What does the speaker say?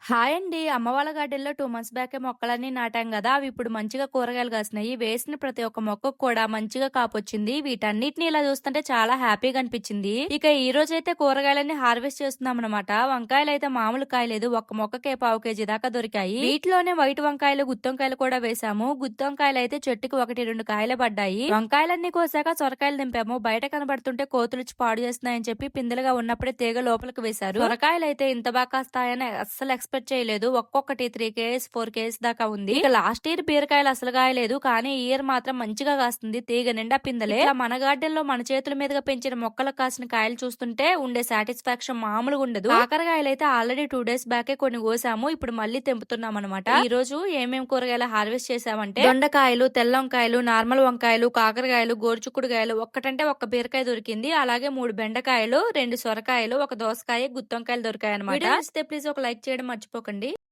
Hi అండి. అమ్మ వాళ్ళ గార్డెన్‌లో 2 మంత్స్ బ్యాకే మొక్కలన్నీ నాటాం గదా! అవి ఇప్పుడు మంచిగా కూరగాయలు కాసినాయి. వేసిన ప్రతి ఒక్క మొక్కకు కూడా మంచిగా కాపొచ్చింది. వీటన్నిటిని ఇలా చూస్తుంటే చాలా హ్యాపీగా అనిపించింది. ఇక ఈ రోజైతే కూరగాయలన్నీ హార్వెస్ట్ చేస్తున్నామనమాట. వంకాయలైతే మామూలు కాయలేదు. ఒక్క మొక్కకే పావు కేజీ దాకా దొరికాయి. వీటిలోనే వైట్ వంకాయలు, గుత్తొంకాయలు కూడా వేసాము. గుత్తొంకాయలైతే చెట్టుకి 1, 2 కాయలే పడ్డాయి. వంకాయలన్నీ కోసాక సొరకాయలు దింపాము. బయట కనబడుతుంటే కోతులొచ్చి పాడు చేస్తున్నాయని చెప్పి పిందెలుగా ఉన్నప్పుడే తీగ లోపలికి వేశారు. సొరకాయలైతే ఇంత బాగా కాస్తాయని అస్సలు ఎక్స్‌పెక్ట్ చేయలేదు. ఒక్కొక్కటి 3 కేజీస్, 4 కేజీస్ దాకా ఉంది. ఇక లాస్ట్ ఇయర్ బీరకాయలు అసలు కాయలేదు. కానీ ఈ ఇయర్ మాత్రం మంచిగా కాస్తుంది. తీగ నిండా పిందెలే. ఇట్లా మన గార్డెన్ లో మన చేతుల మీదుగా పెంచిన మొక్కలకు కాసిన కాయలు చూస్తుంటే ఉండే సాటిస్ఫాక్షన్ మామూలుగా ఉండదు. కాకరకాయలైతే ఆల్రెడీ 2 డేస్ బ్యాకే కొన్ని కోసాము. ఇప్పుడు మళ్ళీ తెంపుతున్నాం అనమాట. ఈ రోజు ఏమేమి కూరగాయలు హార్వెస్ట్ చేసామంటే దొండకాయలు, తెల్ల వంకాయలు, నార్మల్ వంకాయలు, కాకరకాయలు, గోరుచిక్కుడుకాయలు, ఒక్కటంటే ఒక్క బీరకాయ దొరికింది. అలాగే 3 బెండకాయలు, 2 సొరకాయలు, ఒక దోసకాయ, గుత్తొంకాయలు దొరికాయి అనమాట. వీడియో నచ్చితే ప్లీజ్ ఒక లైక్ చేయడం మర్చిపోకండి.